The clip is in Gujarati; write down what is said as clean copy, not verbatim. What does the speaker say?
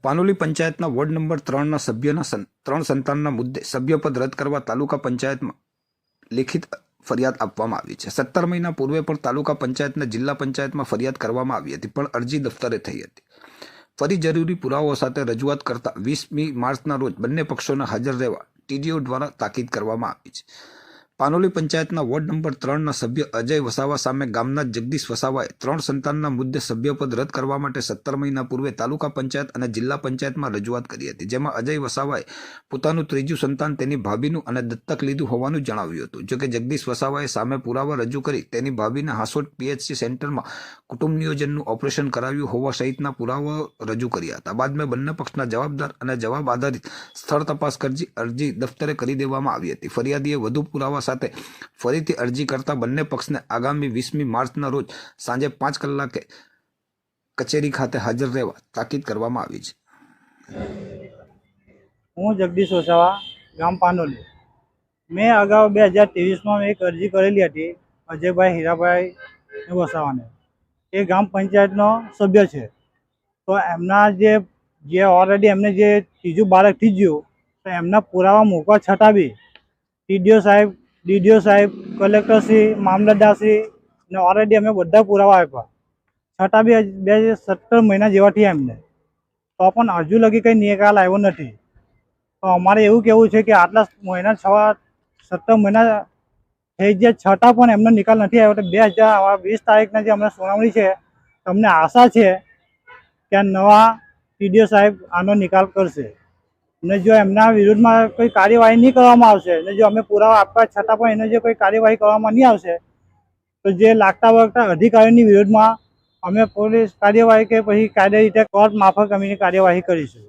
પાનોલી પંચાયતના વોર્ડ નંબર 3ના સભ્યના 3 સંતાનના મુદ્દે સભ્યપદ રદ કરવા તાલુકા પંચાયતમાં લેખિત ફરિયાદ આપવામાં આવી છે। 17 મહિના પૂર્વે પણ તાલુકા પંચાયતને જિલ્લા પંચાયતમાં ફરિયાદ કરવામાં આવી હતી, પણ અરજી દફતરે થઈ હતી। ફરી જરૂરી પુરાવાઓ સાથે રજૂઆત કરતા 20મી માર્ચના રોજ બંને પક્ષોને હાજર રહેવા ટીડીઓ દ્વારા તાકીદ કરવામાં આવી છે। પાનોલી પંચાયતના વોર્ડ નંબર 3ના સભ્ય અજય વસાવા સામે ગામના જગદીશ વસાવાએ 3 સંતાનના મુદ્દે સભ્યપદ રદ કરવા માટે 17 મહિના પૂર્વે તાલુકા પંચાયત અને જિલ્લા પંચાયતમાં રજૂઆત કરી હતી, જેમાં અજય વસાવાએ પોતાનું ત્રીજું સંતાન તેની ભાભીનું અને દત્તક લીધું હોવાનું જણાવ્યું હતું। જોકે જગદીશ વસાવાએ સામે પુરાવા રજૂ કરી તેની ભાભીને હાંસોટ પીએચસી સેન્ટરમાં કુટુંબ નિયોજનનું ઓપરેશન કરાવ્યું હોવા સહિતના પુરાવાઓ રજૂ કર્યા હતા। બાદમાં બંને પક્ષના જવાબદાર અને જવાબ આધારિત સ્થળ તપાસ અરજી દફતરે કરી દેવામાં આવી હતી। ફરિયાદીએ વધુ પુરાવા સાથે ફરીથી અરજી કરતા બંને પક્ષને આગામી 20મી માર્ચના રોજ સાંજે 5 કલાકે કચેરી ખાતે હાજર રહેવા તાકીદ કરવામાં આવી છે। હું જગદીશ વસાવા, ગામ પાનોલી। મેં અગાઉ 2023માં એક અરજી કરેલી હતી અજયભાઈ હીરાભાઈ વસાવાને। એ ગામ પંચાયતનો સભ્ય છે, તો એમના જે ઓલરેડી એમને જે ત્રીજું બાળક થઈ ગયું, તો એમના પુરાવા મૂકવા છતાં બી ડીડીઓ સાહેબ, કલેક્ટરશ્રી, મામલતદારશ્રી ને ઓલરેડી અમે બધા પુરાવા આપ્યા, છતાં બી 17 મહિના જેવા થયા એમને, તો પણ હજુ લગી કંઈ નિકાલ આવ્યો નથી। તો અમારે એવું કહેવું છે કે આટલા મહિના 17 મહિના થઈ ગયા છતાં પણ એમનો નિકાલ નથી આવ્યો, તો 2020 તારીખના જે હમણાં સુનાવણી છે, તમને આશા છે કે નવા ટીડીઓ સાહેબ આનો નિકાલ કરશે, ને જો એમના વિરુદ્ધમાં કોઈ કાર્યવાહી નહીં કરવામાં આવશે ને જો અમે પુરાવા આપવા છતાં પણ એને જો કોઈ કાર્યવાહી કરવામાં નહીં આવશે, તો જે લાગતા વળગતા અધિકારીઓની વિરુદ્ધમાં અમે પોલીસ કાર્યવાહી કે પછી કાયદા રીતે કોર્ટ મારફત અમે કાર્યવાહી કરીશું।